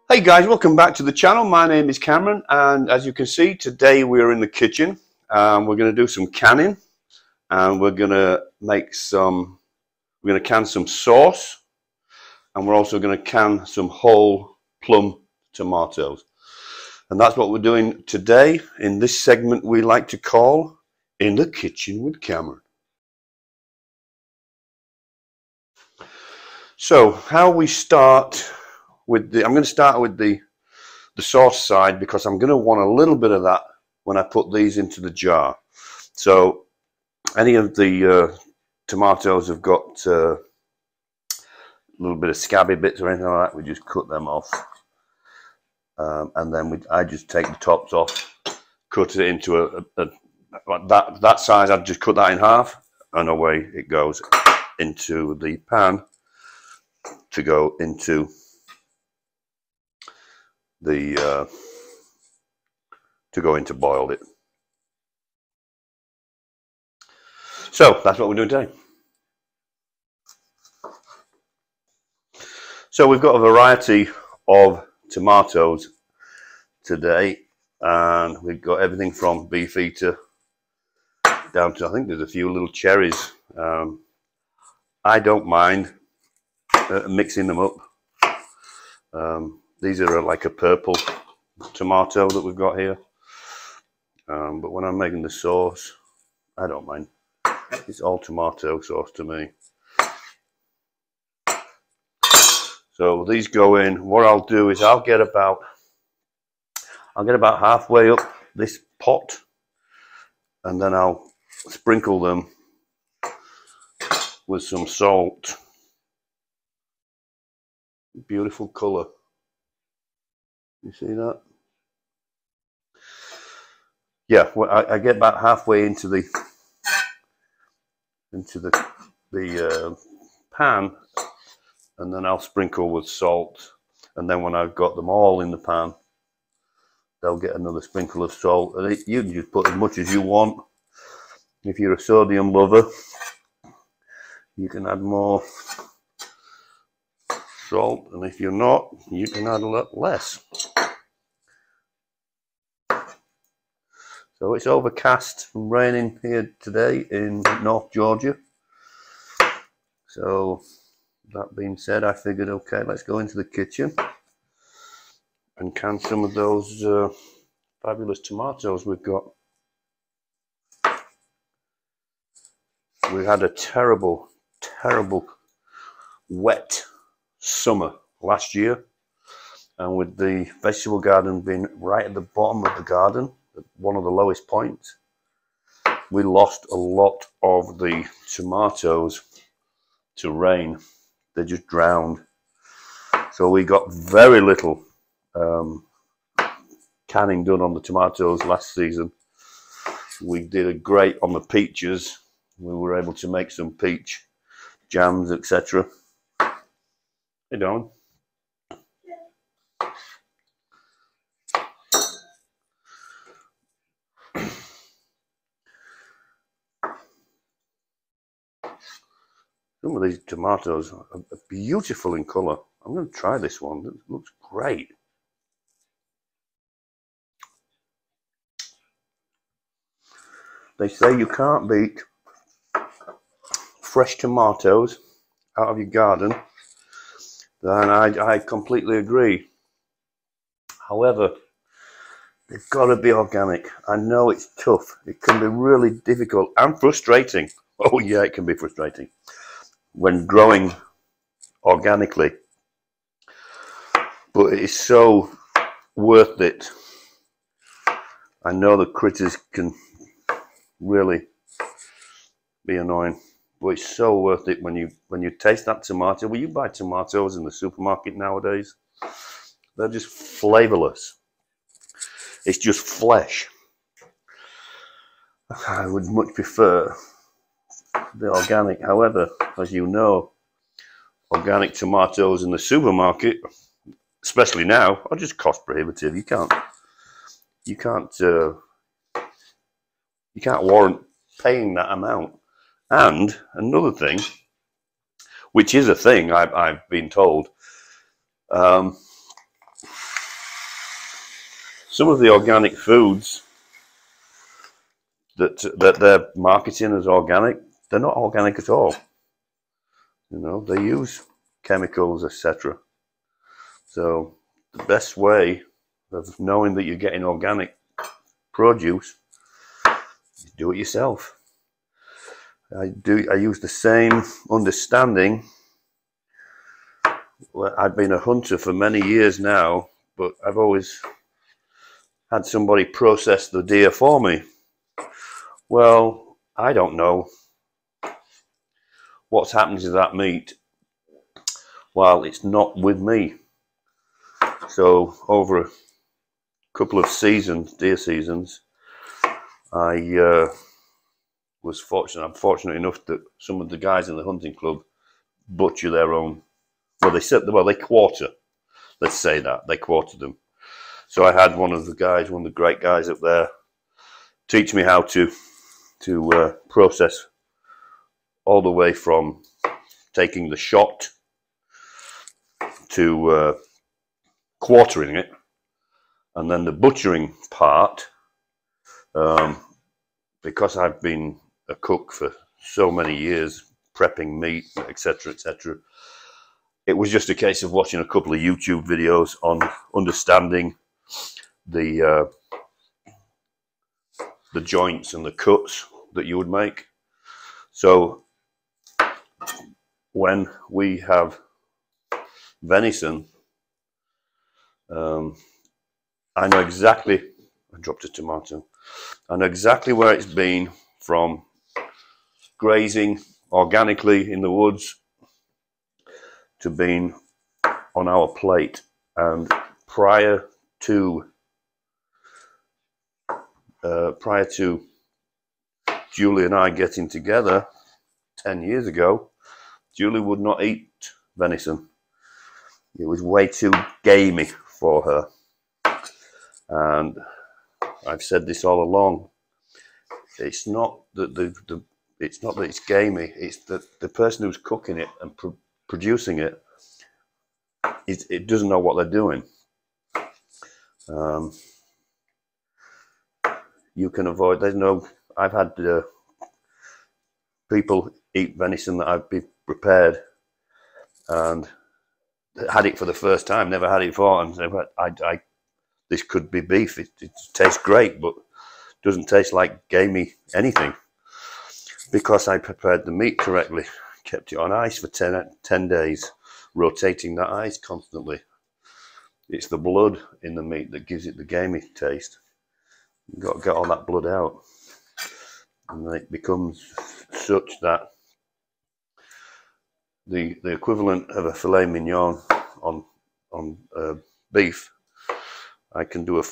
Hey guys, welcome back to the channel. My name is Cameron, and as you can see, today we're in the kitchen. We're going to do some canning, and we're going to can some sauce, and we're also going to can some whole plum tomatoes. And that's what we're doing today in this segment we like to call In the Kitchen with Cameron. So how we start with I'm going to start with the sauce side, because I'm going to want a little bit of that when I put these into the jar. So any of the tomatoes have got a little bit of scabby bits or anything like that, we just cut them off, and then I just take the tops off, cut it into that size. I'd just cut that in half, and away it goes into the pan to go into the boiled it. So that's what we're doing today. So we've got a variety of tomatoes today, and we've got everything from Beefeater down to, I think there's a few little cherries. I don't mind mixing them up. These are like a purple tomato that we've got here, but when I'm making the sauce, I don't mind. It's all tomato sauce to me. So these go in. What I'll do is I'll get about halfway up this pot, and then I'll sprinkle them with some salt. Beautiful color. You see that? Yeah, well, I get about halfway into the pan, and then I'll sprinkle with salt, and then when I've got them all in the pan, they'll get another sprinkle of salt, and you can just put as much as you want. If you're a sodium lover, you can add more salt, and if you're not, you can add a lot less. So it's overcast and raining here today in North Georgia. So that being said, I figured, okay, let's go into the kitchen and can some of those fabulous tomatoes we've got. We had a terrible wet summer last year, and with the vegetable garden being right at the bottom of the garden, one of the lowest points, we lost a lot of the tomatoes to rain. They just drowned. So we got very little canning done on the tomatoes last season. We did a great on the peaches. We were able to make some peach jams, etc. Hey, Dawn. Some of these tomatoes are beautiful in colour. I'm going to try this one. It looks great. They say you can't beat fresh tomatoes out of your garden, and I completely agree. However, they've got to be organic. I know it's tough. It can be really difficult and frustrating. Oh yeah, it can be frustrating when growing organically, but it is so worth it. I know the critters can really be annoying, but it's so worth it when you taste that tomato. Well, you buy tomatoes in the supermarket nowadays, they're just flavorless. It's just flesh. I would much prefer the organic. However, as you know, organic tomatoes in the supermarket, especially now, are just cost prohibitive. You can't warrant paying that amount. And another thing, which is a thing I've been told, some of the organic foods that they're marketing as organic, they're not organic at all. You know, they use chemicals, etc. So the best way of knowing that you're getting organic produce is do it yourself. I use the same understanding. Well, I've been a hunter for many years now, but I've always had somebody process the deer for me. Well, I don't know what's happened to that meat while it's not with me. So over a couple of seasons, deer seasons, I was fortunate. I'm fortunate enough that some of the guys in the hunting club butcher their own. Well, they quarter. Let's say that they quarter them. So I had one of the great guys up there, teach me how to process all the way from taking the shot to quartering it, and then the butchering part. Because I've been a cook for so many years, prepping meat, etc., etc., it was just a case of watching a couple of YouTube videos on understanding the joints and the cuts that you would make. So when we have venison, I know exactly. I dropped a tomato. I know exactly where it's been from grazing organically in the woods to being on our plate. And prior to Julie and I getting together 10 years ago, Julie would not eat venison. It was way too gamey for her. And I've said this all along. It's not that it's not that it's gamey. It's that the person who's cooking it and producing it, it doesn't know what they're doing. You can avoid. I've had people eat venison that I've been prepared and had it for the first time, never had it before, and said, this could be beef. It tastes great, but doesn't taste like gamey anything, because I prepared the meat correctly, kept it on ice for 10 days, rotating that ice constantly. It's the blood in the meat that gives it the gamey taste. You've got to get all that blood out, and then it becomes such that the equivalent of a filet mignon on beef, I can do a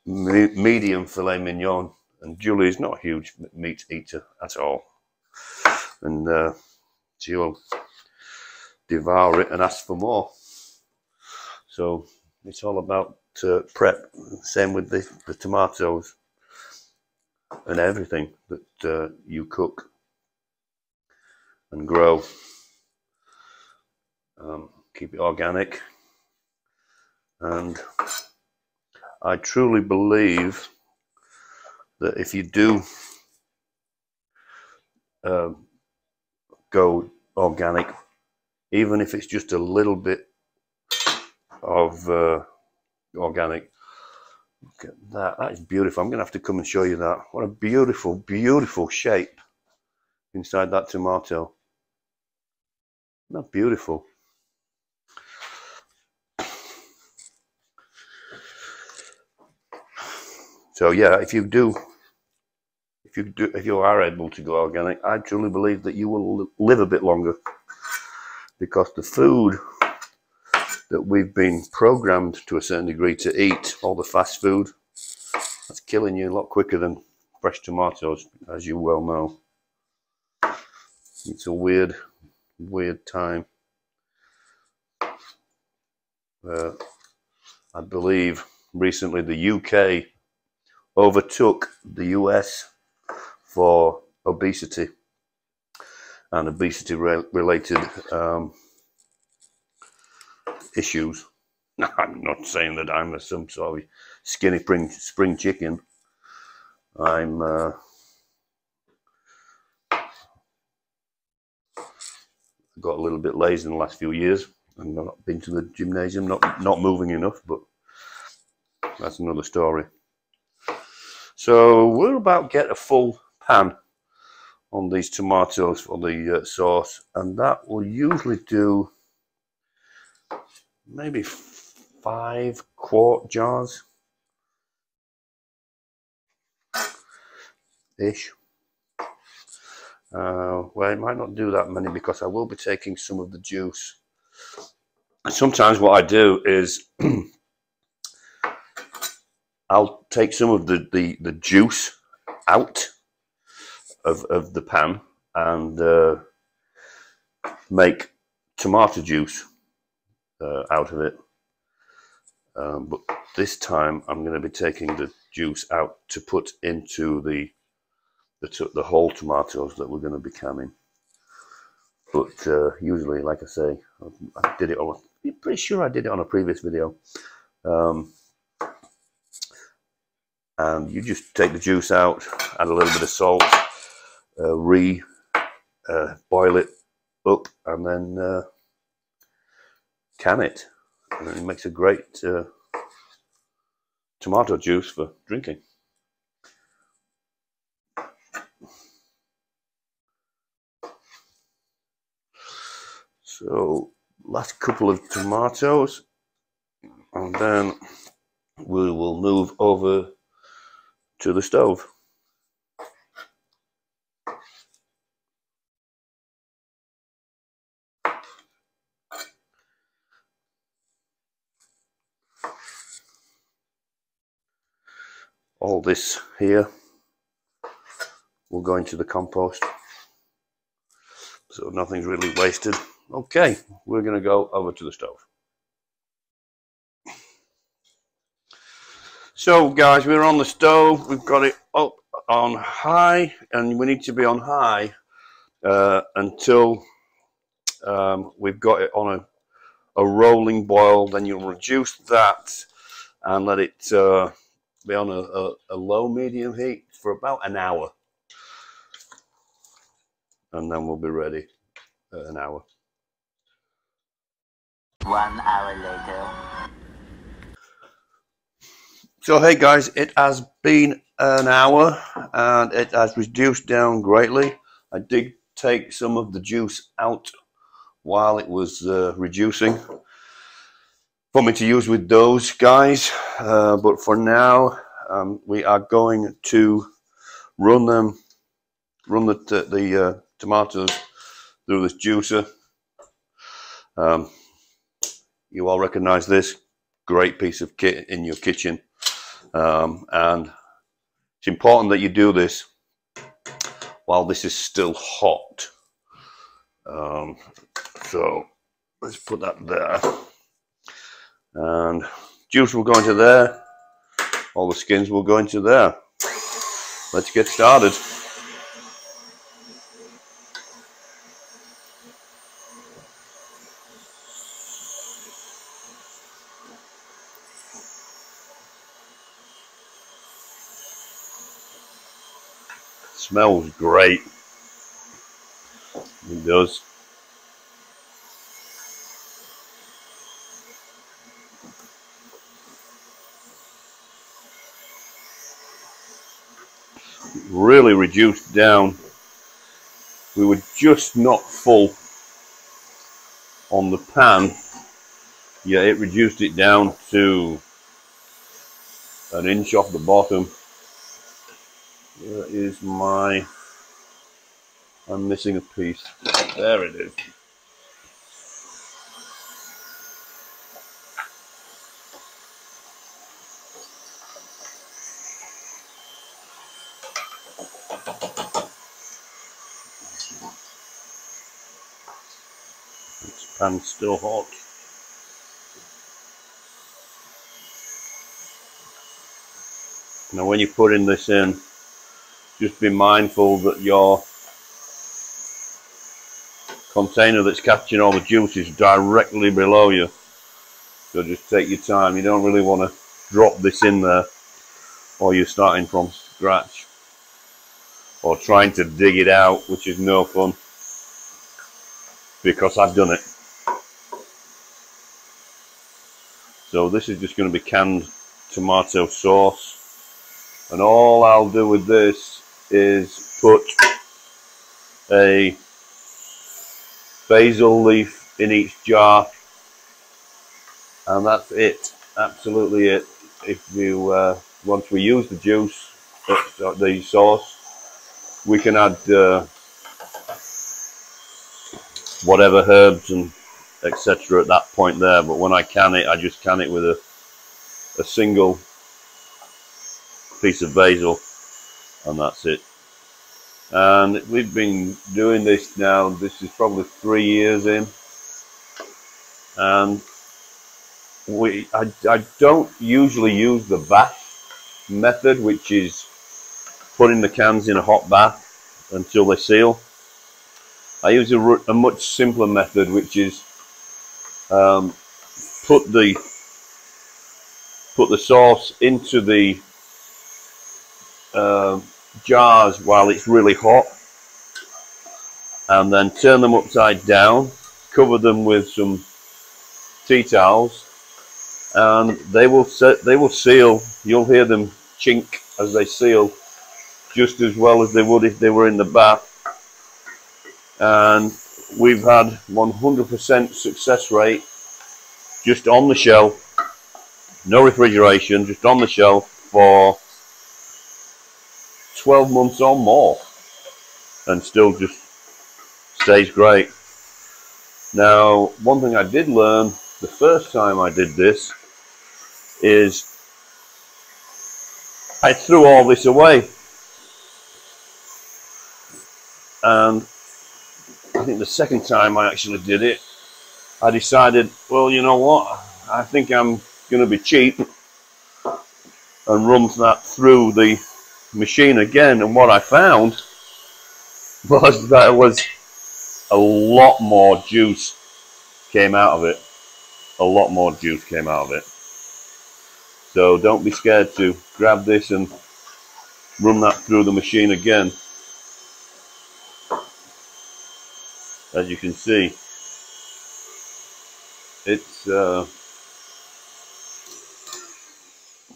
medium filet mignon, and Julie's not a huge meat eater at all, and she'll devour it and ask for more. So it's all about prep. Same with the tomatoes and everything that you cook and grow. Keep it organic, and I truly believe that if you do go organic, even if it's just a little bit of organic, look at that. That is beautiful. I'm going to have to come and show you that. What a beautiful, beautiful shape inside that tomato. Isn't that beautiful? So yeah, if you are able to go organic, I truly believe that you will live a bit longer, because the food that we've been programmed to a certain degree to eat, all the fast food, that's killing you a lot quicker than fresh tomatoes, as you well know. It's a weird time. I believe recently the UK overtook the US for obesity and obesity-related issues. I'm not saying that I'm some sort of skinny spring chicken. I'm got a little bit lazy in the last few years. I've not been to the gymnasium, not moving enough, but that's another story. So we're about to get a full pan on these tomatoes for the sauce, and that will usually do maybe 5 quart jars ish. Well, I might not do that many because I will be taking some of the juice. Sometimes what I do is I'll take some of the juice out of the pan and make tomato juice out of it. But this time I'm going to be taking the juice out to put into the whole tomatoes that we're going to be canning. But usually, like I say, I did it on. I'm pretty sure I did it on a previous video. And you just take the juice out, add a little bit of salt, boil it up, and then can it. And it makes a great tomato juice for drinking. So last couple of tomatoes, and then we will move over to the stove. All this here will go into the compost, so nothing's really wasted. Okay, we're going to go over to the stove. So guys, we're on the stove. We've got it up on high, and we need to be on high until we've got it on a rolling boil. Then you'll reduce that and let it be on a low medium heat for about an hour, and then we'll be ready in an hour. 1 hour later. So hey guys, it has been an hour and it has reduced down greatly. I did take some of the juice out while it was reducing for me to use with those guys, but for now we are going to run the tomatoes through this juicer. You all recognize this great piece of kit in your kitchen, and it's important that you do this while this is still hot. So let's put that there, and juice will go into there, all the skins will go into there. Let's get started. Smells great. It does. Really reduced down. We were just not full on the pan. Yeah, it reduced it down to an inch off the bottom. Where is my... I'm missing a piece. There it is. This pan's still hot. Now when you're putting this in, just be mindful that your container that's catching all the juice is directly below you. So just take your time. You don't really want to drop this in there, or you're starting from scratch, or trying to dig it out, which is no fun, because I've done it. So this is just going to be canned tomato sauce, and all I'll do with this is put a basil leaf in each jar, and that's it. Absolutely it. If you once we use the juice, the sauce, we can add whatever herbs and etc. at that point there. But when I can it, I just can it with a single piece of basil, and that's it. And we've been doing this now, this is probably 3 years in, and I don't usually use the bath method, which is putting the cans in a hot bath until they seal. I use a much simpler method, which is put the sauce into the jars while it's really hot, and then turn them upside down, cover them with some tea towels, and they will seal. You'll hear them chink as they seal, just as well as they would if they were in the bath. And we've had 100% success rate just on the shelf, no refrigeration, just on the shelf for 12 months or more, and still just stays great. Now, one thing I did learn the first time I did this is I threw all this away, and I think the second time I actually did it, I decided, well, you know what, I think I'm going to be cheap and run that through the machine again. And what I found was that it was a lot more juice came out of it. A lot more juice came out of it. So don't be scared to grab this and run that through the machine again. As you can see, it's let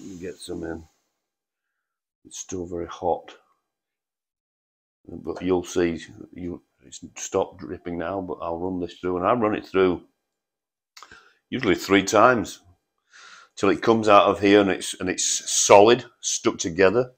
me get some in. It's still very hot, but you'll see it's stopped dripping now. But I'll run this through, and I run it through usually 3 times till it comes out of here and it's solid, stuck together,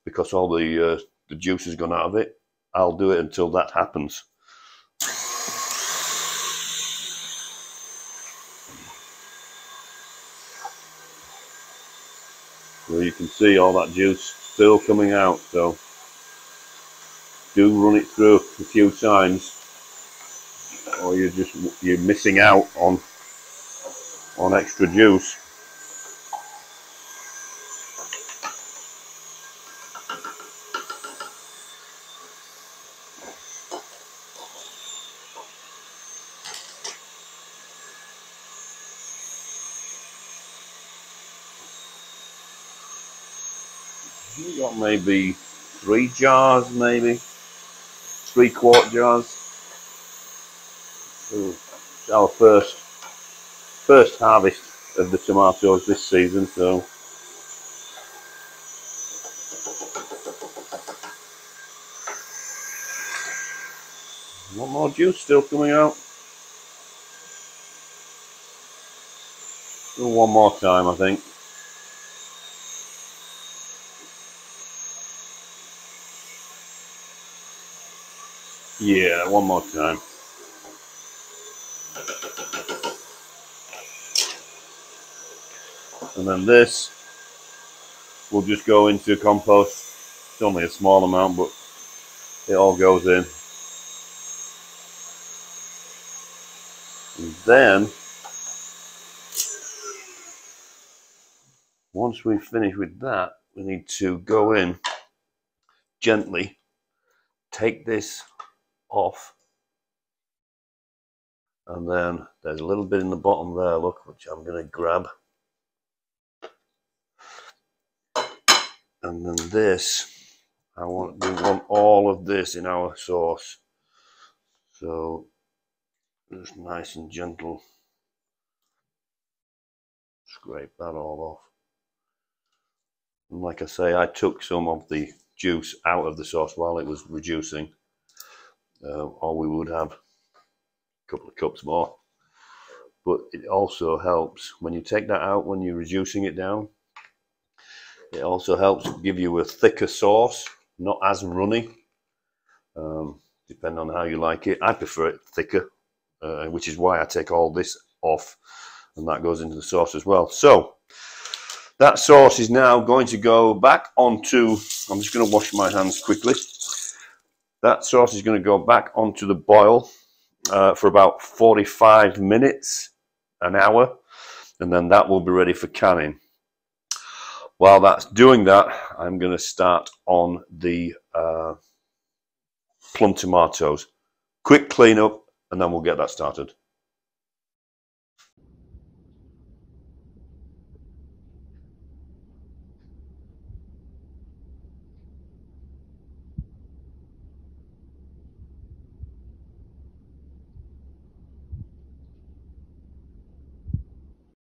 because all the juice has gone out of it. I'll do it until that happens. So you can see all that juice still coming out, so do run it through a few times, or you're missing out on extra juice. We got maybe 3 jars, maybe 3-quart jars. Ooh, it's our first harvest of the tomatoes this season, so one more juice still coming out. Do one more time, I think. Yeah, one more time. And then this will just go into compost. It's only a small amount, but it all goes in. And then, once we finish with that, we need to go in gently, take this off, and then there's a little bit in the bottom there, look, which I'm going to grab. And then this, we want all of this in our sauce. So just nice and gentle. Scrape that all off. And like I say, I took some of the juice out of the sauce while it was reducing. Or we would have a couple of cups more. But it also helps when you take that out, when you're reducing it down. It also helps give you a thicker sauce, not as runny. Depending on how you like it. I prefer it thicker, which is why I take all this off, and that goes into the sauce as well. So that sauce is now going to go back onto, I'm just going to wash my hands quickly. That sauce is going to go back onto the boil for about 45 minutes, an hour, and then that will be ready for canning. While that's doing that, I'm going to start on the plum tomatoes. Quick clean up, and then we'll get that started.